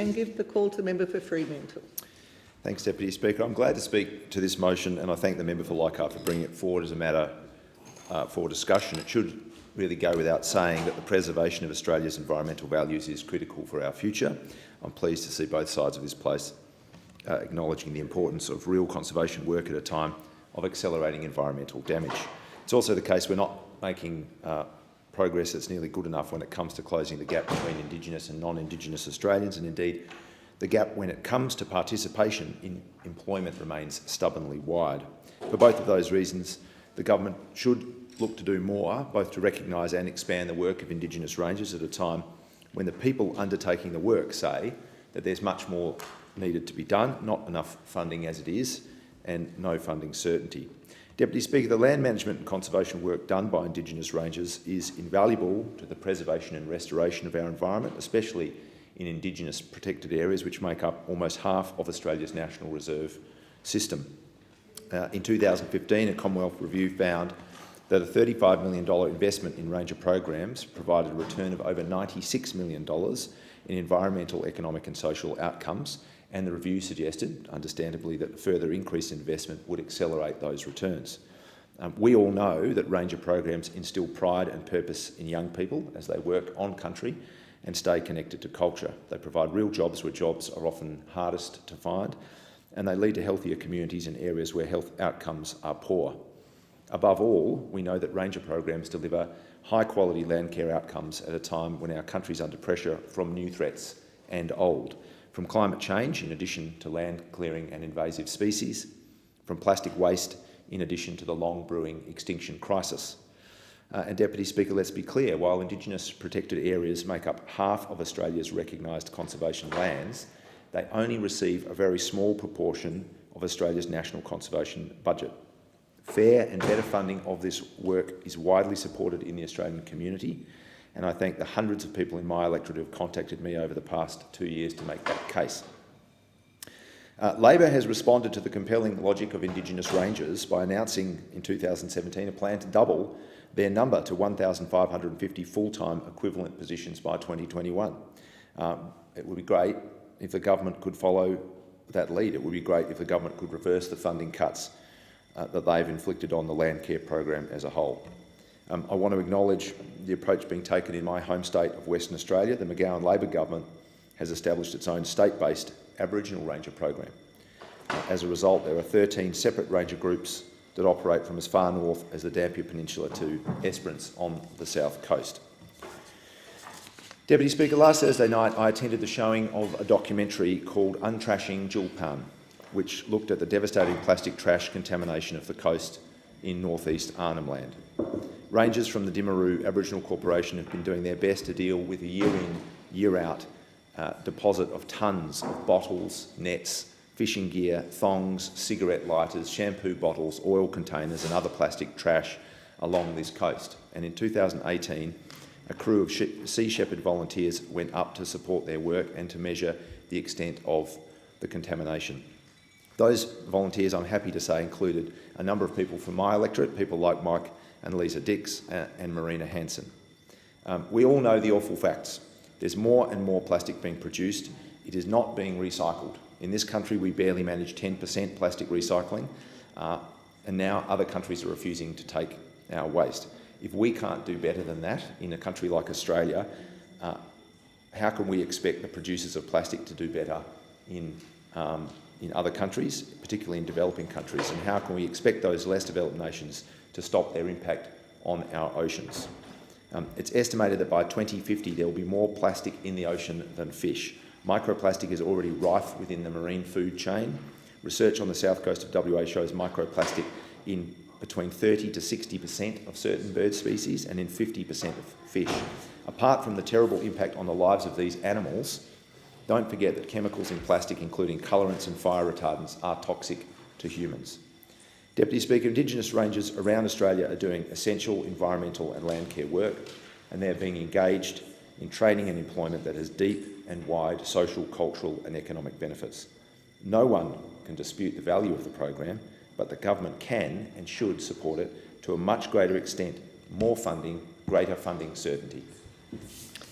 and give the call to the member for Fremantle. Thanks, Deputy Speaker. I'm glad to speak to this motion, and I thank the member for Leichhardt for bringing it forward as a matter for discussion. It should really go without saying that the preservation of Australia's environmental values is critical for our future. I'm pleased to see both sides of this place acknowledging the importance of real conservation work at a time of accelerating environmental damage. It's also the case we're not making progress that's nearly good enough when it comes to closing the gap between Indigenous and non-Indigenous Australians, and indeed the gap when it comes to participation in employment remains stubbornly wide. For both of those reasons, the government should look to do more, both to recognise and expand the work of Indigenous Rangers at a time when the people undertaking the work say that there's much more needed to be done, not enough funding as it is, and no funding certainty. Deputy Speaker, the land management and conservation work done by Indigenous Rangers is invaluable to the preservation and restoration of our environment, especially in Indigenous protected areas, which make up almost half of Australia's National Reserve system. In 2015, a Commonwealth review found that a $35 million investment in ranger programs provided a return of over $96 million in environmental, economic and social outcomes, and the review suggested, understandably, that a further increased investment would accelerate those returns. We all know that ranger programs instil pride and purpose in young people as they work on country and stay connected to culture. They provide real jobs where jobs are often hardest to find, and they lead to healthier communities in areas where health outcomes are poor. Above all, we know that ranger programs deliver high-quality land care outcomes at a time when our country is under pressure from new threats and old, from climate change in addition to land clearing and invasive species, from plastic waste in addition to the long-brewing extinction crisis. And Deputy Speaker, let's be clear, while Indigenous protected areas make up half of Australia's recognised conservation lands, they only receive a very small proportion of Australia's national conservation budget. Fair and better funding of this work is widely supported in the Australian community, and I thank the hundreds of people in my electorate who have contacted me over the past 2 years to make that case. Labor has responded to the compelling logic of Indigenous Rangers by announcing in 2017 a plan to double their number to 1,550 full-time equivalent positions by 2021. It would be great if the government could follow that lead. It would be great if the government could reverse the funding cuts that they've inflicted on the land care program as a whole. I want to acknowledge the approach being taken in my home state of Western Australia. The McGowan Labor government has established its own state-based Aboriginal Ranger program. As a result, there are 13 separate ranger groups that operate from as far north as the Dampier Peninsula to Esperance on the south coast. Deputy Speaker, last Thursday night I attended the showing of a documentary called Untrashing Julpan, which looked at the devastating plastic trash contamination of the coast in northeast Arnhem Land. Rangers from the Dimaroo Aboriginal Corporation have been doing their best to deal with a year-in, year-out deposit of tonnes of bottles, nets, fishing gear, thongs, cigarette lighters, shampoo bottles, oil containers and other plastic trash along this coast. And in 2018, a crew of Sea Shepherd volunteers went up to support their work and to measure the extent of the contamination. Those volunteers, I'm happy to say, included a number of people from my electorate, people like Mike and Lisa Dix and Marina Hansen. We all know the awful facts. There's more and more plastic being produced. It is not being recycled. In this country, we barely manage 10% plastic recycling, and now other countries are refusing to take our waste. If we can't do better than that in a country like Australia, how can we expect the producers of plastic to do better in other countries, particularly in developing countries? And how can we expect those less developed nations to stop their impact on our oceans? It's estimated that by 2050 there will be more plastic in the ocean than fish. Microplastic is already rife within the marine food chain. Research on the south coast of WA shows microplastic in between 30 to 60% of certain bird species and in 50% of fish. Apart from the terrible impact on the lives of these animals, don't forget that chemicals in plastic, including colourants and fire retardants, are toxic to humans. Deputy Speaker, Indigenous Rangers around Australia are doing essential environmental and land care work, and they're being engaged in training and employment that has deep and wide social, cultural and economic benefits. No one can dispute the value of the program, but the government can and should support it to a much greater extent, more funding, greater funding certainty.